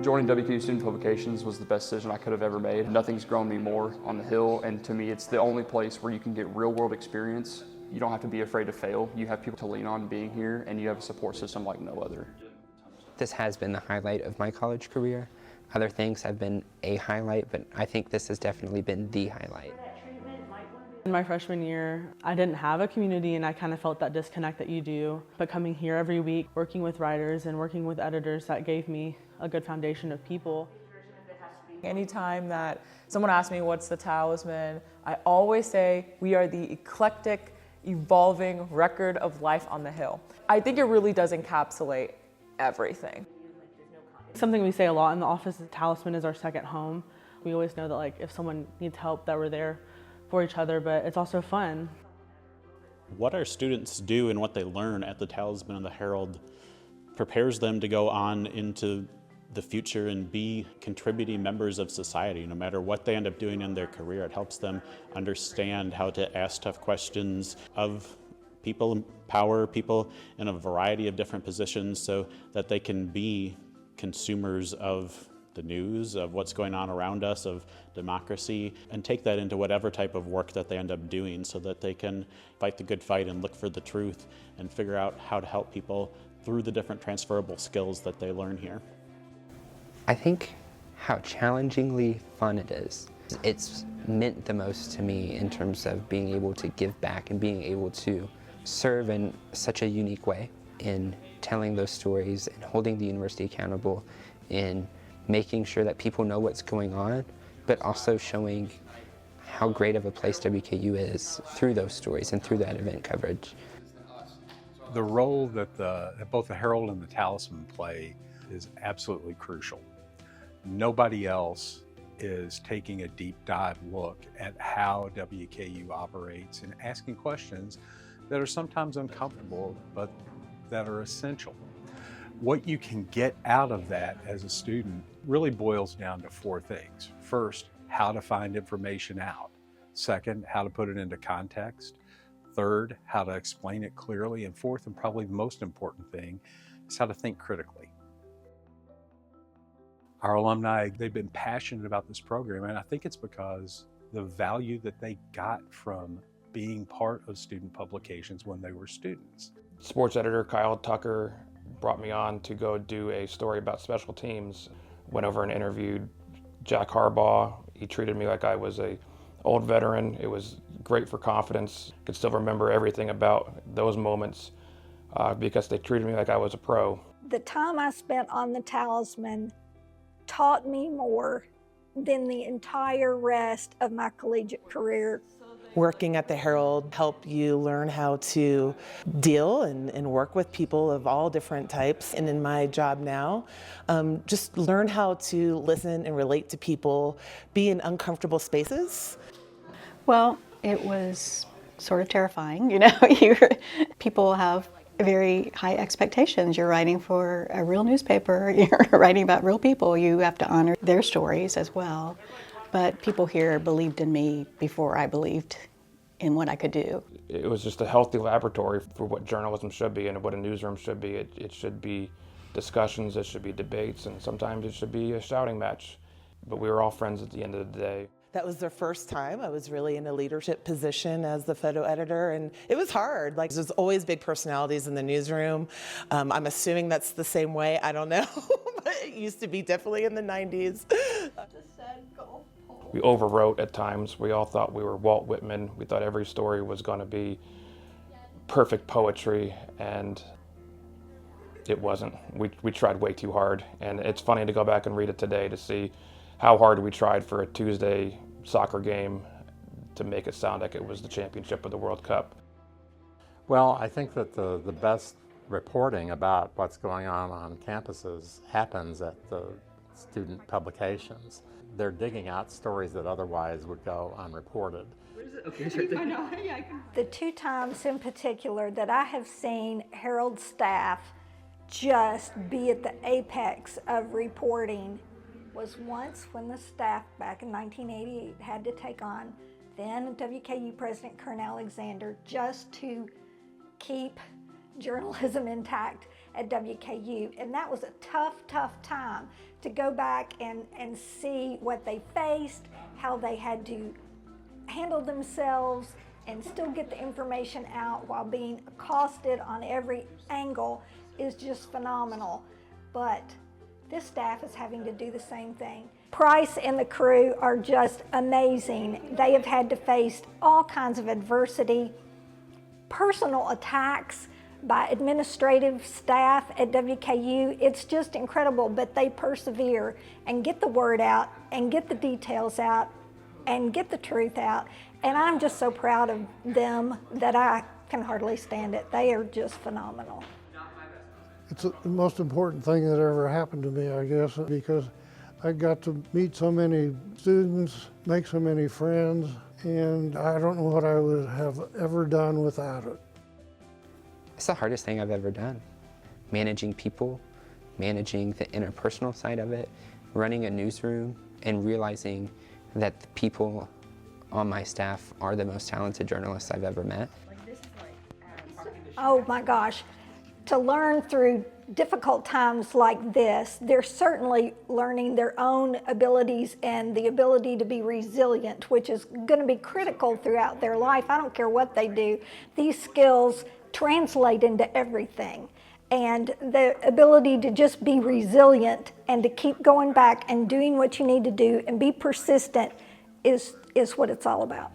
Joining WKU Student Publications was the best decision I could have ever made. Nothing's grown me more on the Hill, and to me it's the only place where you can get real world experience. You don't have to be afraid to fail. You have people to lean on being here, and you have a support system like no other. This has been the highlight of my college career. Other things have been a highlight, but I think this has definitely been the highlight. In my freshman year, I didn't have a community and I kind of felt that disconnect that you do. But coming here every week, working with writers and working with editors, that gave me a good foundation of people. Anytime that someone asks me what's the Talisman, I always say we are the eclectic, evolving record of life on the Hill. I think it really does encapsulate everything. Something we say a lot in the office is Talisman is our second home. We always know that like if someone needs help that we're there for each other, but it's also fun. What our students do and what they learn at the Talisman and the Herald prepares them to go on into the future and be contributing members of society. No matter what they end up doing in their career, it helps them understand how to ask tough questions of people in power, people in a variety of different positions, so that they can be consumers of the news, of what's going on around us, of democracy, and take that into whatever type of work that they end up doing so that they can fight the good fight and look for the truth and figure out how to help people through the different transferable skills that they learn here. I think how challengingly fun it is. It's meant the most to me in terms of being able to give back and being able to serve in such a unique way in telling those stories and holding the university accountable, in making sure that people know what's going on, but also showing how great of a place WKU is through those stories and through that event coverage. The role that both the Herald and the Talisman play is absolutely crucial. Nobody else is taking a deep dive look at how WKU operates and asking questions that are sometimes uncomfortable, but that are essential. What you can get out of that as a student really boils down to four things. First, how to find information out. Second, how to put it into context. Third, how to explain it clearly. And fourth, and probably the most important thing, is how to think critically. Our alumni, they've been passionate about this program, and I think it's because the value that they got from being part of student publications when they were students. Sports editor Kyle Tucker brought me on to go do a story about special teams. Went over and interviewed Jack Harbaugh. He treated me like I was an old veteran. It was great for confidence. Could still remember everything about those moments because they treated me like I was a pro. The time I spent on the Talisman taught me more than the entire rest of my collegiate career. Working at the Herald helped you learn how to deal and work with people of all different types. And in my job now, just learn how to listen and relate to people, be in uncomfortable spaces. Well, it was sort of terrifying, people have very high expectations. You're writing for a real newspaper, you're writing about real people, you have to honor their stories as well. But people here believed in me before I believed in what I could do. It was just a healthy laboratory for what journalism should be and what a newsroom should be. It should be discussions, it should be debates, and sometimes it should be a shouting match. But we were all friends at the end of the day. That was the first time I was really in a leadership position as the photo editor, and it was hard. There's always big personalities in the newsroom. I'm assuming that's the same way, I don't know, but it used to be definitely in the 90s. We overwrote at times. We all thought we were Walt Whitman. We thought every story was going to be perfect poetry, and it wasn't. We tried way too hard, and it's funny to go back and read it today to see how hard we tried for a Tuesday soccer game to make it sound like it was the championship of the World Cup. Well, I think that the best reporting about what's going on campuses happens at the student publications. They're digging out stories that otherwise would go unreported. The two times in particular that I have seen Herald staff just be at the apex of reporting was once when the staff back in 1988 had to take on then WKU President Kern Alexander just to keep journalism intact. at WKU, and that was a tough time to go back and see what they faced, how they had to handle themselves and still get the information out while being accosted on every angle is just phenomenal. But this staff is having to do the same thing. Price and the crew are just amazing. They have had to face all kinds of adversity, personal attacks by administrative staff at WKU. It's just incredible, but they persevere and get the word out and get the details out and get the truth out. And I'm just so proud of them that I can hardly stand it. They are just phenomenal. It's the most important thing that ever happened to me, I guess, because I got to meet so many students, make so many friends, and I don't know what I would have ever done without it. It's the hardest thing I've ever done. Managing people, managing the interpersonal side of it, running a newsroom, and realizing that the people on my staff are the most talented journalists I've ever met. Oh my gosh, to learn through difficult times like this, they're certainly learning their own abilities and the ability to be resilient, which is going to be critical throughout their life. I don't care what they do. These skills translate into everything. And the ability to just be resilient and to keep going back and doing what you need to do and be persistent is what it's all about.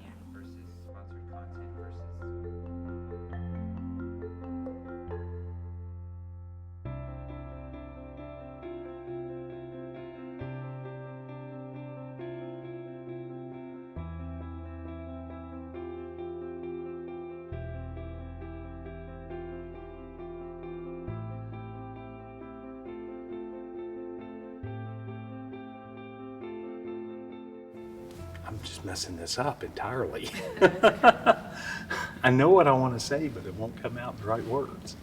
I'm just messing this up entirely. I know what I want to say, but it won't come out in the right words.